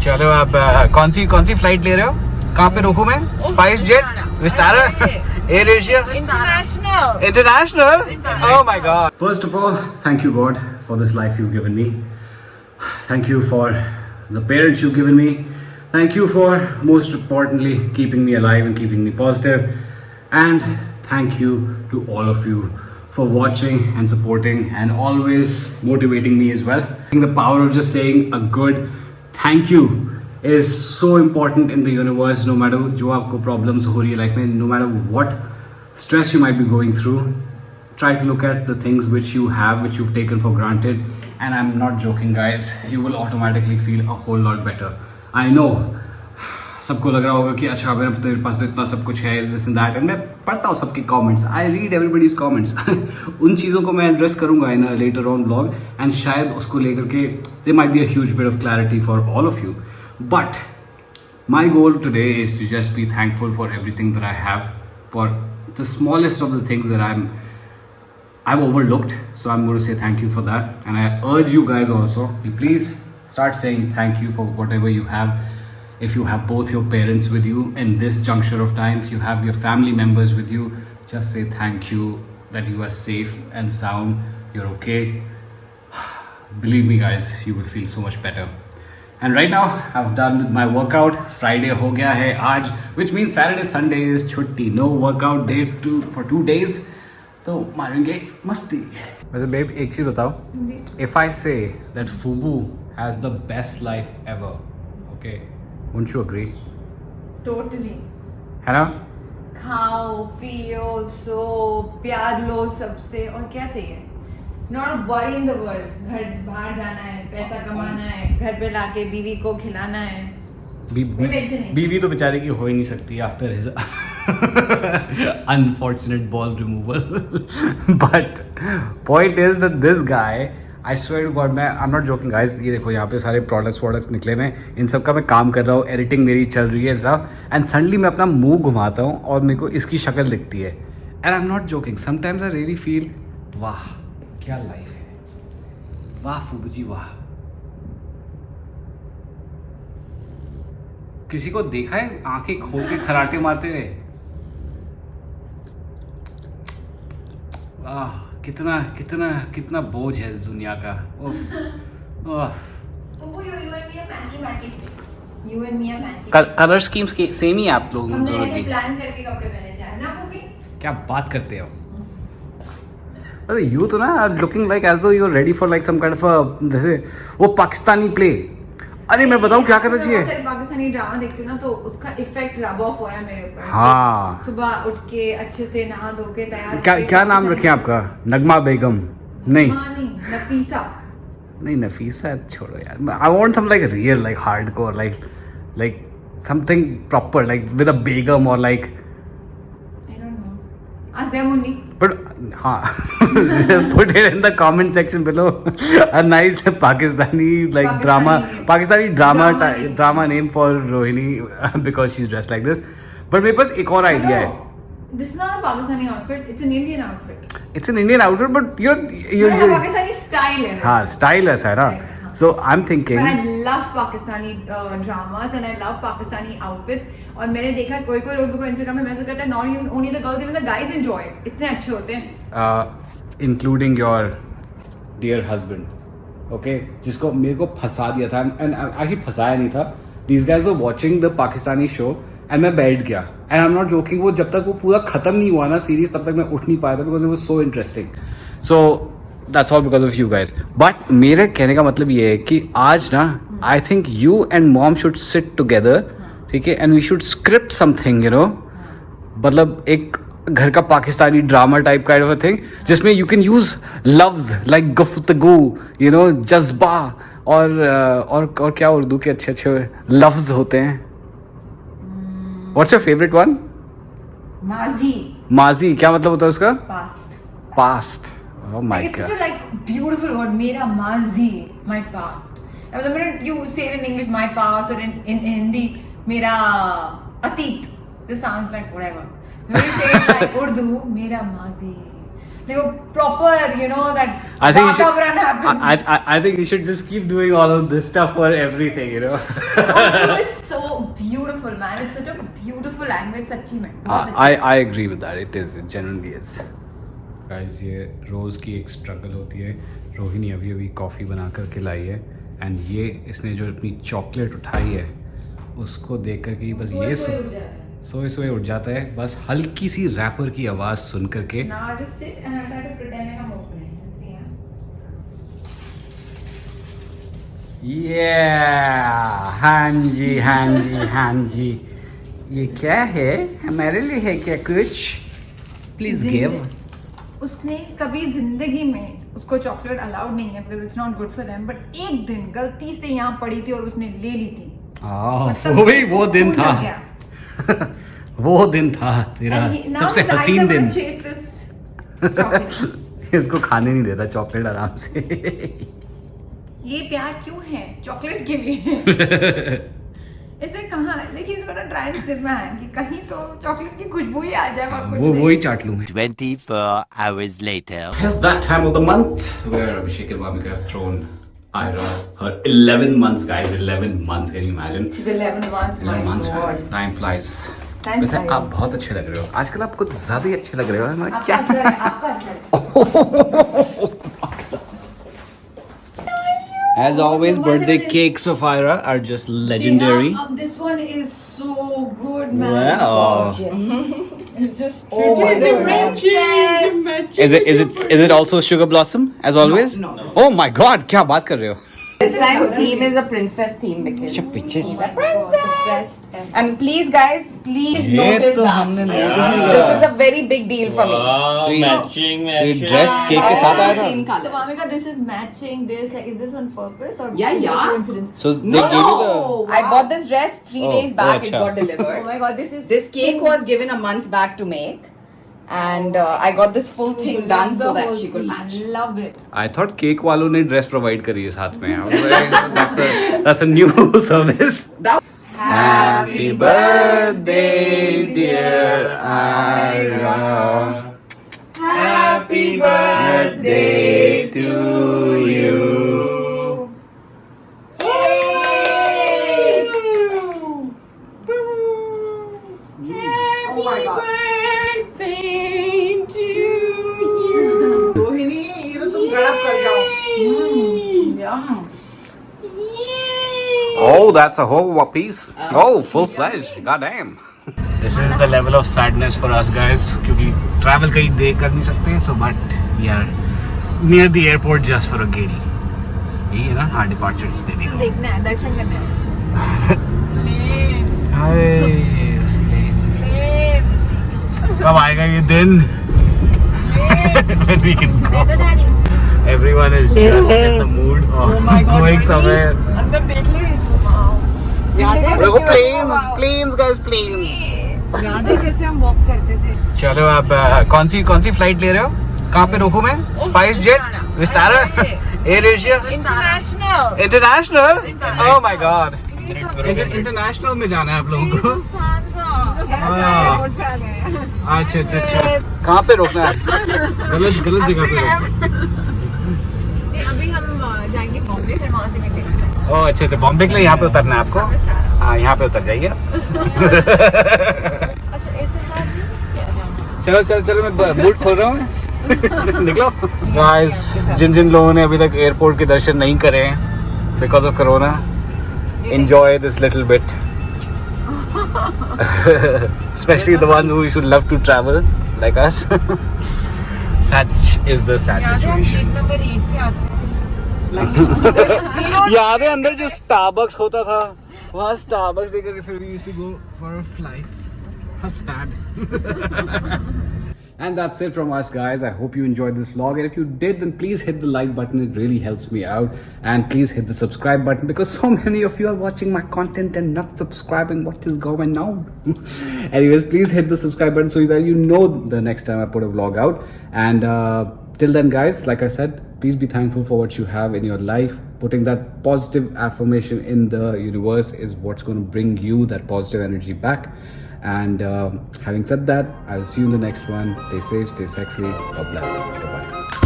चलो आप कौन सी फ्लाइट ले रहे हो? कहाँ पे रोकूं मैं? Spice jet, Vistara, air Asia, international. Oh my God. First of all, thank you God for this life you've given me. Thank you for the parents you've given me. Thank you for, most importantly, keeping me alive and keeping me positive. And thank you to all of you for watching and supporting and always motivating me as well. I think the power of just saying a good thank you is so important in the universe. No matter जो आपको problems हो रही है life में, no matter what stress you might be going through, try to look at the things which you have, which you've taken for granted. And I'm not joking, guys. You will automatically feel a whole lot better. I know. सबको लग रहा होगा कि अच्छा मेरे पास तो इतना सब कुछ है, दिस एंड दैट. एंड मैं पढ़ता हूँ सबके comments, I read everybody's comments. उन चीज़ों को मैं एड्रेस करूँगा in letter on blog. And शायद उसको लेकर के they might be a huge bit of clarity for all of you. But my goal today is to just be thankful for everything that I have, for the smallest of the things that I've overlooked. So I'm going to say thank you for that. And I urge you guys also, please start saying thank you for whatever you have. If you have both your parents with you in this juncture of time, if you have your family members with you, just say thank you that you are safe and sound, you're okay. Believe me guys, you will feel so much better. And right now I've done with my workout. Friday ho gaya hai aaj, which means Saturday Sunday is chutti, no workout day for 2 days. तो मारेंगे मस्ती. वैसे babe एक चीज बताओ, if I say that फूबू has the best life ever, okay, wouldn't you agree? Totally. है ना? खाओ पियो सो प्यार लो सबसे, और क्या चाहिए? Not a worry in the world. घर बाहर जाना है, पैसा कमाना है, घर पे लाके बीवी को खिलाना है. बीवी तो बेचारे की हो ही नहीं सकती after his unfortunate ball removal. But point is that this guy, I swear to God, I'm not joking guys, ये देखो यहाँ पे सारे प्रोडक्ट्स निकले हुए हैं, इन सब का मैं काम कर रहा हूँ, एडिटिंग मेरी चल रही है सब, एंड सडनली मैं अपना मुंह घुमाता हूँ और मेरे को इसकी शक्ल दिखती है. And I am not joking, sometimes I really feel वाह क्या लाइफ है, वाह फूबू जी वाह. किसी को देखा है आंखें खोल के खराटे मारते हुए? कितना कितना कितना बोझ है इस दुनिया का. कलर स्कीम्स के सेम ही आप लोग दोनों की. प्लान करके कपड़े पहने जाए ना वो भी. क्या बात करते हो? अरे यू तो ना looking like as though you are ready for like some kind of जैसे वो पाकिस्तानी प्ले. अरे मैं बताऊं क्या करना चाहिए? पाकिस्तानी ड्रामा देखती हूँ ना तो उसका इफेक्ट रब ऑफ हो रहा है मेरे ऊपर. हाँ, सुबह उठ के अच्छे से नहा धो के क्या तैयार. क्या नाम रखे आपका? नगमा बेगम? नहीं नफीसा. नहीं नफीसा छोड़ो यार. I want some like real like hardcore like something proper like with a बेगम और like I don't know. Ask them only. But put it in the comment section below a nice Pakistani drama name for Rohini because she's dressed like this. But मेरे पास एक और idea है. This is not a Pakistani outfit. It's an Indian outfit. It's an Indian outfit, but you're Pakistani style है. हाँ, style है ना. So I'm thinking. But I love Pakistani dramas and I love Pakistani outfits. और मैंने देखा कोई लोग को Instagram में मैसेज करते हैं, not even only the girls, even the guys enjoy it. इतने अच्छे होते हैं. Including your dear husband, okay, जिसको मेरे को फंसा दिया था, and actually फंसाया नहीं था. These guys were watching the Pakistani show and मैं बैठ गया. And I'm not joking, वो जब तक वो पूरा खत्म नहीं हुआ ना सीरीज तब तक मैं उठ नहीं पाया था because it was so interesting. So that's all because of you guys. But मेरे कहने का मतलब ये है कि आज ना I think you and mom should sit together, ठीक है, and we should script something, you know, मतलब एक घर का Pakistani drama type kind of thing जिसमें यू कैन यूज लव्स लाइक गुफ्तगू, यू नो, जज्बा और क्या उर्दू के अच्छे अच्छे लफ्ज होते हैं. What's your favourite one? माजी क्या मतलब होता है उसका? Past. Oh my God. It's such a like beautiful word. मेरा माजी, my past. The minute you say it in English, my past, or in Hindi, मेरा अतीत. This sounds like whatever. When you say it like Urdu, मेरा माजी. They were proper, you know, that I think you Bata should. run happens. I think you should just keep doing all of this stuff for everything, you know. Urdu is so beautiful, man. It's such a beautiful language, सच्ची में. बहुत अच्छी. I agree with that. It is. It genuinely is. Guys, ये रोज़ की एक struggle होती है. रोहिणी अभी अभी कॉफ़ी बना करके लाई है एंड ये इसने जो अपनी चॉकलेट उठाई है उसको देख कर के बस ये सोए सोए उठ जाता है. बस हल्की सी रैपर की आवाज़ सुन करके. Now I'll just sit and I'll try to pretend like I'm opening. See, yeah, हाँ जी हाँ जी हाँ जी. ये क्या है? हमारे लिए है क्या कुछ? Please give. उसने कभी जिंदगी में उसको चॉकलेट अलाउड नहीं है because it's not good for them, but एक दिन गलती से यहाँ पड़ी थी और उसने ले ली थी. वो दिन था. वो दिन था तेरा सबसे हसीन दिन. इसको खाने नहीं देता चॉकलेट आराम से. ये प्यार क्यों है चॉकलेट के लिए? इसे कहाँ like he is gonna try and slip my hand कि कहीं तो चॉकलेट की खुशबू ही आ जाए और कुछ वो ही चाट लूं मैं. 24 hours later. It's that time of the month where Abhishek and Bhamika have thrown Ira her 11 months, guys. 11 months, can you imagine? She's 11 months. 11 months. Time flies. वैसे आप बहुत अच्छे लग रहे हो आजकल. आप कुछ ज्यादा ही अच्छे लग रहे हो. मैं क्या आपका असर है. As always, birthday cakes of Ira are just legendary. This one is so good, man. Wow. It's gorgeous. It's just Is it also sugar blossom as always? No. Oh my God, क्या बात कर रहे हो? This time's theme is a princess theme because Bitches. she's a princess. And please, guys, please ये notice तो that. हमने notice नहीं This करा. is a very big deal for me. तो ये- matching. ये dress cake के साथ आया था. Same So, colors. Bhamika, this is matching this. Like, is this on purpose or Yeah, is it yeah. coincidence? So they gave you the. I bought this dress 3 Oh, days back. oh, It acha. got Oh delivered. my God, this is This cake was given a month back to make, and I got this full thing done so that she could match. I love it. I thought cake वालों ने dress provide करी है साथ में. I was like, that's a new service. Happy birthday, dear Ira. Happy birthday to you. Oh my God. Rohini ये तो तुम गड़प कर जाओ. Oh, that's a whole piece. Oh, full-fledged. Goddamn. This is the level of sadness for us guys क्योंकि travel कहीं देख कर नहीं सकते. So but we are near the airport just for a giddy. यही है ना हाँ departure is देने का. देखना है, दर्शन करना है. कब आएगा ये दिन? When we can go. Everyone is just in the mood of going somewhere. अंदर देख ले. देखो planes guys, planes. याद है कैसे हम वॉक करते थे. चलो आप कौन सी फ्लाइट ले रहे हो? कहाँ पे रोकूं मैं? SpiceJet, Vistara, AirAsia, international. Oh my god, international में जाना है आप लोगों को. अच्छा. कहाँ पे रोकना है? गलत जगह पे रोकना. अभी हम जाएंगे बॉम्बे, फिर वहाँ से निकलेंगे. ओह अच्छा, बॉम्बे के लिए यहाँ पे उतरना है आपको. हाँ यहाँ पे उतर जाइए. चलो मैं बूट खोल रहा हूँ. निकलो गाइस. जिन लोगों ने अभी तक एयरपोर्ट के दर्शन नहीं करे हैं because of corona, enjoy this little bit. Especially the ones who should love to travel like us. Such is the sad situation. Number 8 से आते याद है अंदर जो स्टारबक्स होता था, वहाँ स्टारबक्स लेकर फिर we used to go for our flights. How sad. And that's it from us guys. I hope you enjoyed this vlog, and if you did then please hit the like button. It really helps me out, and please hit the subscribe button because so many of you are watching my content and not subscribing. What is going on? Anyways, please hit the subscribe button so that you know the next time I put a vlog out. And till then guys, like I said, please be thankful for what you have in your life. Putting that positive affirmation in the universe is what's going to bring you that positive energy back. And having said that, I'll see you in the next one. Stay safe, stay sexy. God bless. Bye bye.